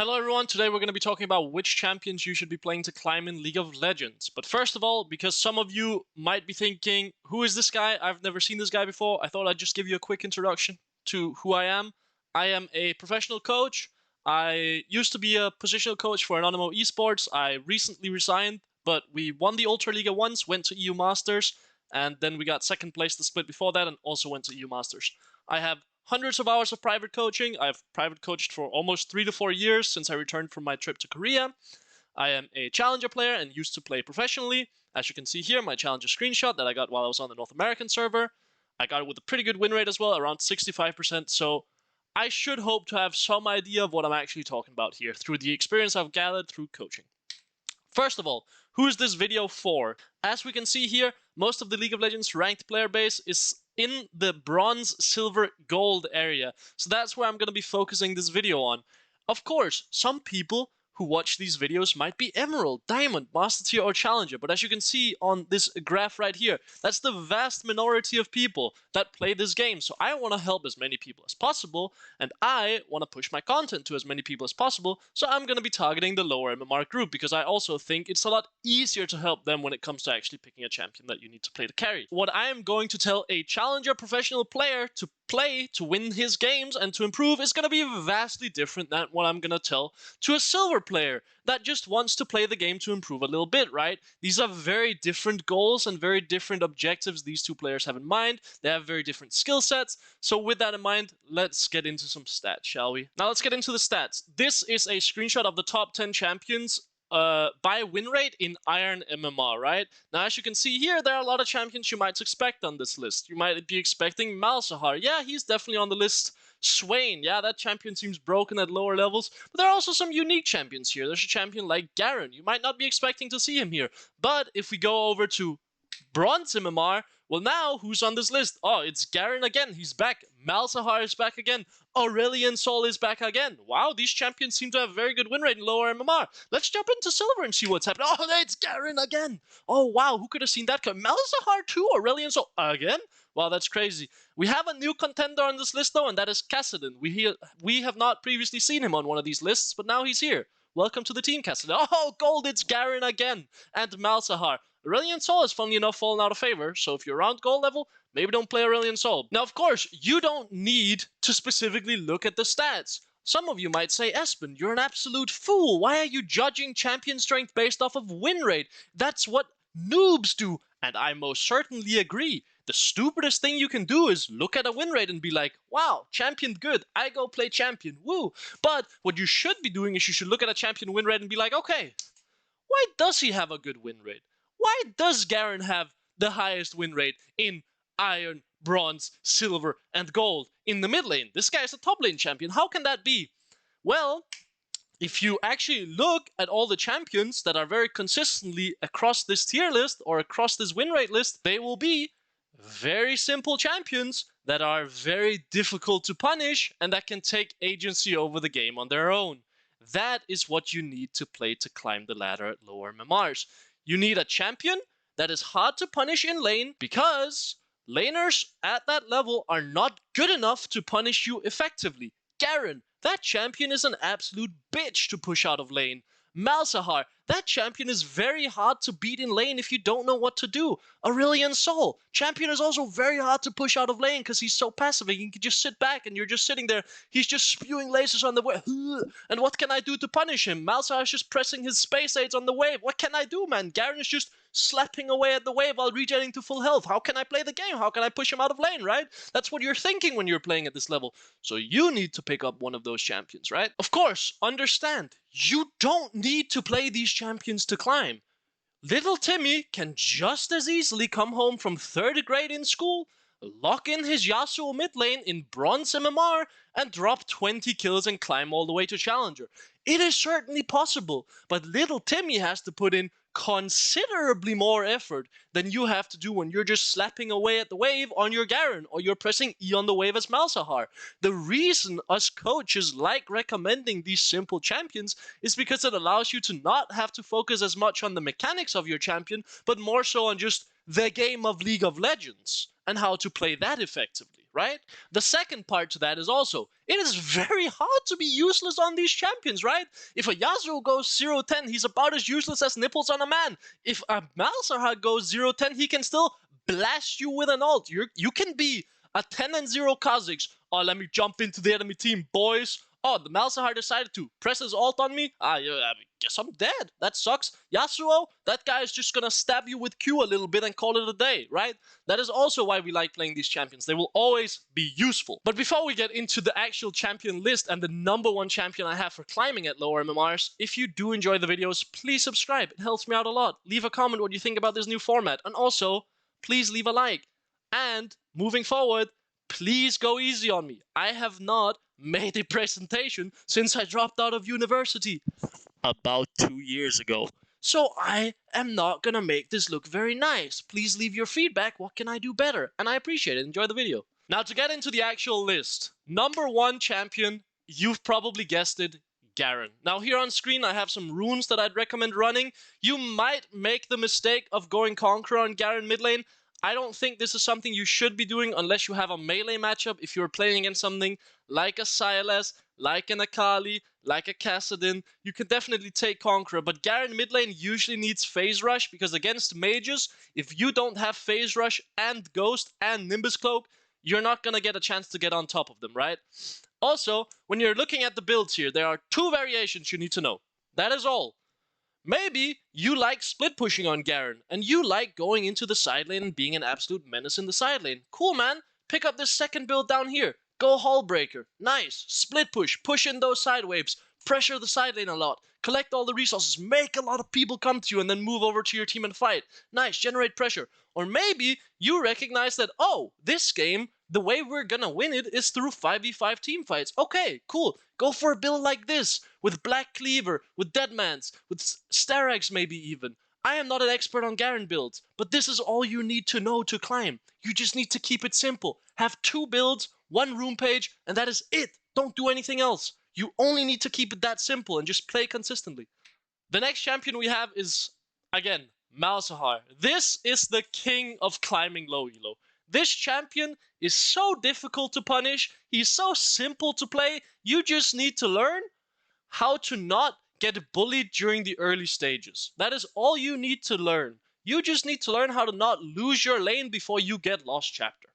Hello everyone, today we're going to be talking about which champions you should be playing to climb in League of Legends. But first of all, because some of you might be thinking, who is this guy? I've never seen this guy before. I thought I'd just give you a quick introduction to who I am. I am a professional coach. I used to be a positional coach for Anonymous Esports. I recently resigned, but we won the Ultra Liga once, went to EU Masters, and then we got second place the split before that and also went to EU Masters. I have hundreds of hours of private coaching. I've private coached for almost 3 to 4 years since I returned from my trip to Korea. I am a challenger player and used to play professionally. As you can see here, my challenger screenshot that I got while I was on the North American server. I got it with a pretty good win rate as well, around 65%, so I should hope to have some idea of what I'm actually talking about here through the experience I've gathered through coaching. First of all, who is this video for? As we can see here, most of the League of Legends ranked player base is in the bronze, silver, gold area. So that's where I'm going to be focusing this video on. Of course, some people who watch these videos might be Emerald, Diamond, Master Tier, or Challenger. But as you can see on this graph right here, that's the vast minority of people that play this game. So I want to help as many people as possible, and I want to push my content to as many people as possible. So I'm going to be targeting the lower MMR group, because I also think it's a lot easier to help them when it comes to actually picking a champion that you need to play to carry. What I am going to tell a Challenger professional player to play to win his games and to improve is going to be vastly different than what I'm going to tell to a silver player that just wants to play the game to improve a little bit, right? These are very different goals and very different objectives these two players have in mind. They have very different skill sets. So with that in mind, let's get into some stats, shall we? Now let's get into the stats. This is a screenshot of the top 10 champions by win rate in Iron MMR, right? Now, as you can see here, there are a lot of champions you might expect on this list. You might be expecting Malahar. Yeah, he's definitely on the list. Swain, yeah, that champion seems broken at lower levels. But there are also some unique champions here. There's a champion like Garen. You might not be expecting to see him here. But if we go over to Bronze MMR, well, now who's on this list? Oh, it's Garen again. He's back. Malahar is back again. Aurelion Soul is back again. Wow, these champions seem to have very good win rate in lower MMR. Let's jump into silver and see what's happening. Oh, it's Garen again. Oh, wow, who could have seen that come? Malahar too, Aurelion Soul again? Wow, that's crazy. We have a new contender on this list, though, and that is Cadin. We have not previously seen him on one of these lists, but now he's here. Welcome to the team, Cadin. Oh, gold, it's Garen again. And Malahar. Aurelion Soul has, funnily enough, fallen out of favor, so if you're around gold level, maybe don't play Aurelion Soul. Now, of course, you don't need to specifically look at the stats. Some of you might say, Espen, you're an absolute fool. Why are you judging champion strength based off of win rate? That's what noobs do, and I most certainly agree. The stupidest thing you can do is look at a win rate and be like, wow, champion good, I go play champion, woo. But what you should be doing is you should look at a champion win rate and be like, okay, why does he have a good win rate? Why does Garen have the highest win rate in Iron, Bronze, Silver, and Gold in the mid lane? This guy is a top lane champion. How can that be? Well, if you actually look at all the champions that are very consistently across this tier list or across this win rate list, they will be very simple champions that are very difficult to punish and that can take agency over the game on their own. That is what you need to play to climb the ladder at lower MMRs. You need a champion that is hard to punish in lane because laners at that level are not good enough to punish you effectively. Garen, that champion is an absolute bitch to push out of lane. Malahar, that champion is very hard to beat in lane if you don't know what to do. Aurelion Soul, champion is also very hard to push out of lane because he's so passive. He can just sit back and you're just sitting there. He's just spewing lasers on the wave. And what can I do to punish him? Malahar is just pressing his space aids on the wave. What can I do, man? Garen is just slapping away at the wave while regenerating to full health. How can I play the game? How can I push him out of lane, right? That's what you're thinking when you're playing at this level. So you need to pick up one of those champions, right? Of course, understand, you don't need to play these champions to climb. Little Timmy can just as easily come home from 3rd grade in school, lock in his Yasuo mid lane in Bronze MMR, and drop 20 kills and climb all the way to Challenger. It is certainly possible, but little Timmy has to put in considerably more effort than you have to do when you're just slapping away at the wave on your Garen or you're pressing E on the wave as Malahar. The reason us coaches like recommending these simple champions is because it allows you to not have to focus as much on the mechanics of your champion, but more so on just the game of League of Legends and how to play that effectively. right? The second part to that is also, it is very hard to be useless on these champions, right? If a Yasuo goes 0-10, he's about as useless as nipples on a man. If a Malahar goes 0-10, he can still blast you with an ult. You can be a 10-0 Kha'Zix. Oh, let me jump into the enemy team, boys. Oh, the Malahar decided to press his ult on me. I guess I'm dead. That sucks. Yasuo, that guy is just gonna stab you with Q a little bit and call it a day, right? That is also why we like playing these champions. They will always be useful. But before we get into the actual champion list and the #1 champion I have for climbing at lower MMRs, if you do enjoy the videos, please subscribe. It helps me out a lot. Leave a comment what you think about this new format. And also, please leave a like. And moving forward, please go easy on me. I have not made a presentation since I dropped out of university about 2 years ago. So I am not gonna make this look very nice. Please leave your feedback. What can I do better? And I appreciate it. Enjoy the video. Now to get into the actual list. #1 champion, you've probably guessed it, Garen. Now here on screen I have some runes that I'd recommend running. You might make the mistake of going Conqueror on Garen mid lane. I don't think this is something you should be doing unless you have a melee matchup. If you're playing against something like a Sylas, like an Akali, like a Cadin, you can definitely take Conqueror. But Garen mid lane usually needs Phase Rush because against mages, if you don't have Phase Rush and Ghost and Nimbus Cloak, you're not going to get a chance to get on top of them, right? Also, when you're looking at the builds here, there are 2 variations you need to know. That is all. Maybe you like split pushing on Garen, and you like going into the side lane and being an absolute menace in the side lane. Cool, man. Pick up this second build down here. Go Hullbreaker. Nice. Split push in those side waves. Pressure the side lane a lot. Collect all the resources. Make a lot of people come to you and then move over to your team and fight. Nice. Generate pressure. Or maybe you recognize that, oh, this game, the way we're gonna win it is through 5v5 team fights. Okay, cool. Go for a build like this, with Black Cleaver, with Deadmans, with Starags maybe even. I am not an expert on Garen builds, but this is all you need to know to climb. You just need to keep it simple. Have 2 builds, 1 rune page, and that is it. Don't do anything else. You only need to keep it that simple and just play consistently. The next champion we have is, again, Malahar. This is the king of climbing low elo. This champion is so difficult to punish. He's so simple to play. You just need to learn how to not get bullied during the early stages. That is all you need to learn. You just need to learn how to not lose your lane before you get lost chapter.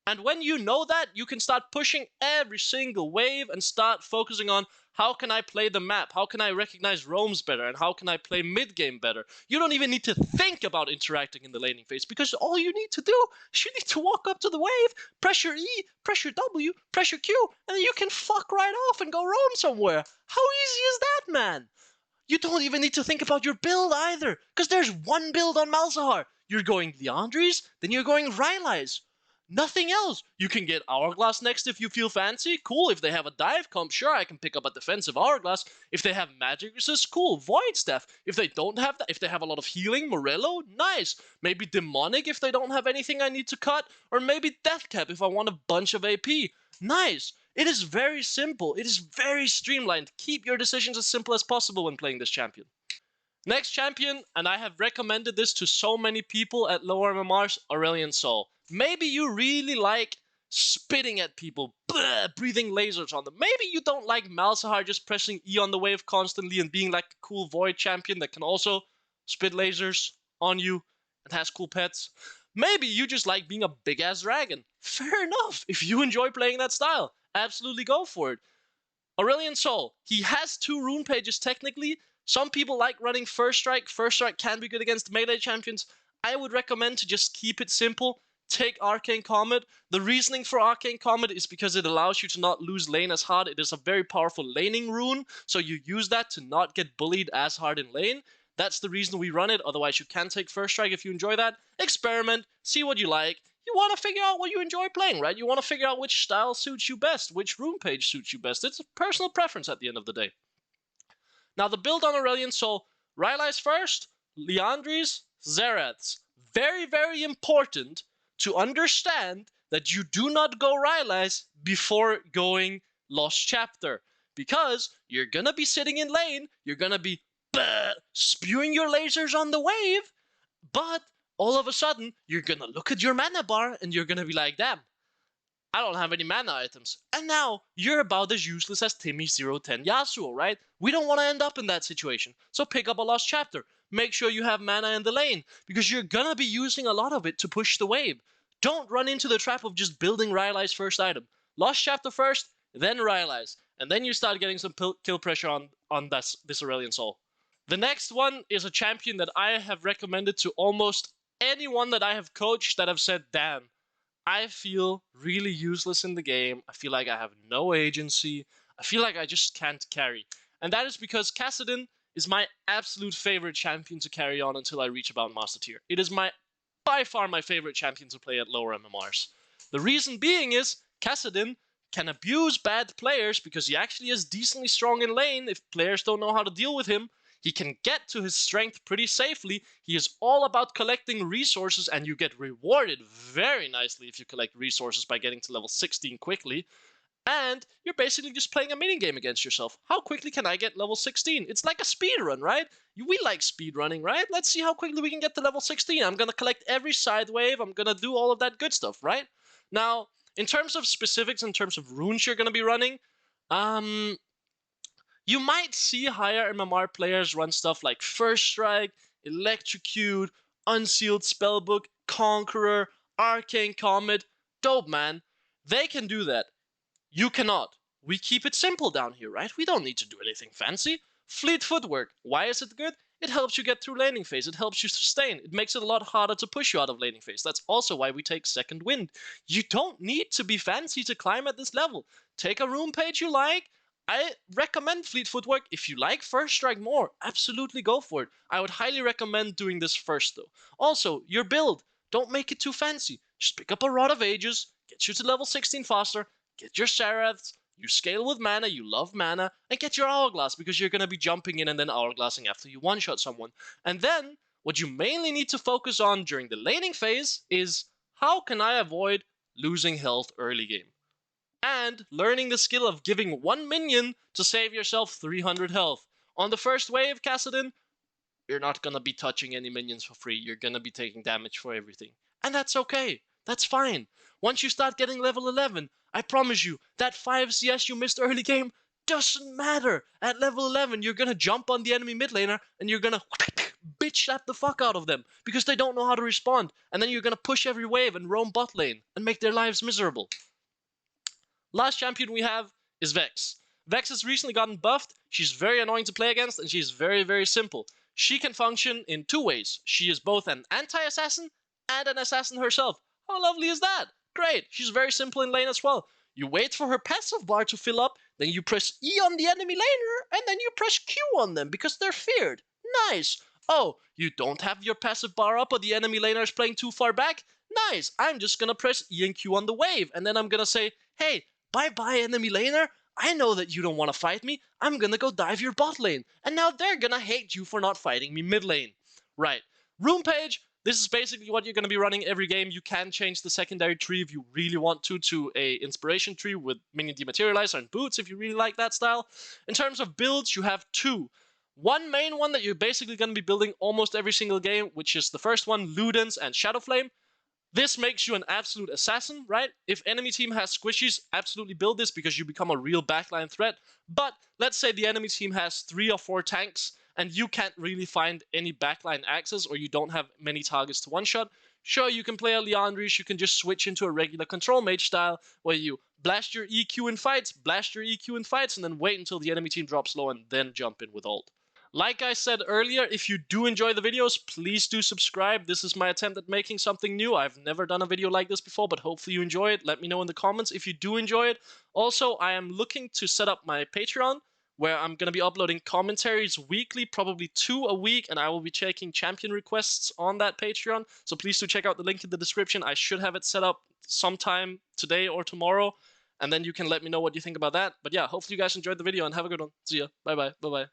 And when you know that, you can start pushing every single wave and start focusing on how can I play the map, how can I recognize roams better, and how can I play mid-game better. You don't even need to think about interacting in the laning phase, because all you need to do is you need to walk up to the wave, pressure E, pressure W, pressure Q, and then you can fuck right off and go roam somewhere. How easy is that, man? You don't even need to think about your build either, because there's 1 build on Malahar. You're going Liandry's, then you're going Rylai's. Nothing else. You can get Hourglass next if you feel fancy. Cool. If they have a dive comp, sure, I can pick up a defensive Hourglass. If they have magic resist, cool. Void Staff. If they don't have that, if they have a lot of healing, Morello, nice. Maybe Demonic if they don't have anything I need to cut. Or maybe Deathcap if I want a bunch of AP. Nice. It is very simple. It is very streamlined. Keep your decisions as simple as possible when playing this champion. Next champion, and I have recommended this to so many people at lower MMRs, Aurelion Soul. Maybe you really like spitting at people, breathing lasers on them. Maybe you don't like Malahar just pressing E on the wave constantly and being like a cool Void champion that can also spit lasers on you and has cool pets. Maybe you just like being a big-ass dragon. Fair enough. If you enjoy playing that style, absolutely go for it. Aurelion Soul, he has 2 rune pages technically. Some people like running First Strike. First Strike can be good against melee champions. I would recommend to just keep it simple. Take Arcane Comet. The reasoning for Arcane Comet is because it allows you to not lose lane as hard. It is a very powerful laning rune, so you use that to not get bullied as hard in lane. That's the reason we run it. Otherwise, you can take First Strike if you enjoy that. Experiment. See what you like. You want to figure out what you enjoy playing, right? You want to figure out which style suits you best, which rune page suits you best. It's a personal preference at the end of the day. Now, the build on Aurelion Soul, Rylai's first, Liandry's, Xerath's. Very, very important to understand that you do not go Rylai's before going Lost Chapter. Because you're going to be sitting in lane, you're going to be spewing your lasers on the wave, but all of a sudden, you're going to look at your mana bar and you're going to be like, damn, I don't have any mana items. And now you're about as useless as Timmy010 Yasuo, right? We don't want to end up in that situation. So pick up a Lost Chapter. Make sure you have mana in the lane, because you're gonna be using a lot of it to push the wave. Don't run into the trap of just building Rylai's first item. Lost Chapter first, then Rylai's. And then you start getting some kill pressure on this Aurelion Soul. The next one is a champion that I have recommended to almost anyone that I have coached that have said, damn, I feel really useless in the game. I feel like I have no agency. I feel like I just can't carry. And that is because Cadin is my absolute favorite champion to carry on until I reach about Master Tier. It is by far my favorite champion to play at lower MMRs. The reason being is Cadin can abuse bad players because he actually is decently strong in lane if players don't know how to deal with him. He can get to his strength pretty safely. He is all about collecting resources, and you get rewarded very nicely if you collect resources by getting to level 16 quickly. And you're basically just playing a minigame against yourself. How quickly can I get level 16? It's like a speed run, right? We like speed running, right? Let's see how quickly we can get to level 16. I'm gonna collect every side wave. I'm gonna do all of that good stuff, right? Now, in terms of specifics, in terms of runes you're gonna be running, you might see higher MMR players run stuff like First Strike, Electrocute, Unsealed Spellbook, Conqueror, Arcane Comet. Dope, man. They can do that. You cannot. We keep it simple down here, right? We don't need to do anything fancy. Fleet Footwork. Why is it good? It helps you get through laning phase. It helps you sustain. It makes it a lot harder to push you out of laning phase. That's also why we take Second Wind. You don't need to be fancy to climb at this level. Take a rune page you like. I recommend Fleet Footwork. If you like First Strike more, absolutely go for it. I would highly recommend doing this first, though. Also, your build. Don't make it too fancy. Just pick up a Rod of Ages, get you to level 16 faster, get your Seraphs, you scale with mana, you love mana, and get your Hourglass, because you're going to be jumping in and then Hourglassing after you one-shot someone. And then, what you mainly need to focus on during the laning phase is, how can I avoid losing health early game? And learning the skill of giving one minion to save yourself 300 health. On the first wave, Cadin, you're not going to be touching any minions for free. You're going to be taking damage for everything. And that's okay. That's fine. Once you start getting level 11, I promise you, that 5 CS you missed early game doesn't matter. At level 11, you're going to jump on the enemy mid laner and you're going to bitch slap the fuck out of them because they don't know how to respond. And then you're going to push every wave and roam bot lane and make their lives miserable. Last champion we have is Vex. Vex has recently gotten buffed. She's very annoying to play against, and she's very, very simple. She can function in two ways. She is both an anti-assassin and an assassin herself. How lovely is that? Great. She's very simple in lane as well. You wait for her passive bar to fill up, then you press E on the enemy laner, and then you press Q on them because they're feared. Nice. Oh, you don't have your passive bar up, or the enemy laner is playing too far back? Nice. I'm just gonna press E and Q on the wave, and then I'm gonna say, hey, bye-bye, enemy laner. I know that you don't want to fight me. I'm gonna go dive your bot lane. And now they're gonna hate you for not fighting me mid lane. Right. Rune page. This is basically what you're gonna be running every game. You can change the secondary tree if you really want to a inspiration tree with minion dematerializer and boots if you really like that style. In terms of builds, you have two. One main one that you're basically gonna be building almost every single game, which is the first one, Ludens and Shadowflame. This makes you an absolute assassin, right? If enemy team has squishies, absolutely build this because you become a real backline threat. But let's say the enemy team has 3 or 4 tanks and you can't really find any backline access, or you don't have many targets to one-shot. Sure, you can play a Leandrish, you can just switch into a regular control mage style where you blast your EQ in fights, and then wait until the enemy team drops low and then jump in with ult. Like I said earlier, if you do enjoy the videos, please do subscribe. This is my attempt at making something new. I've never done a video like this before, but hopefully you enjoy it. Let me know in the comments if you do enjoy it. Also, I am looking to set up my Patreon, where I'm going to be uploading commentaries weekly, probably 2 a week, and I will be checking champion requests on that Patreon. So please do check out the link in the description. I should have it set up sometime today or tomorrow, and then you can let me know what you think about that. But yeah, hopefully you guys enjoyed the video, and have a good one. See ya. Bye-bye. Bye-bye.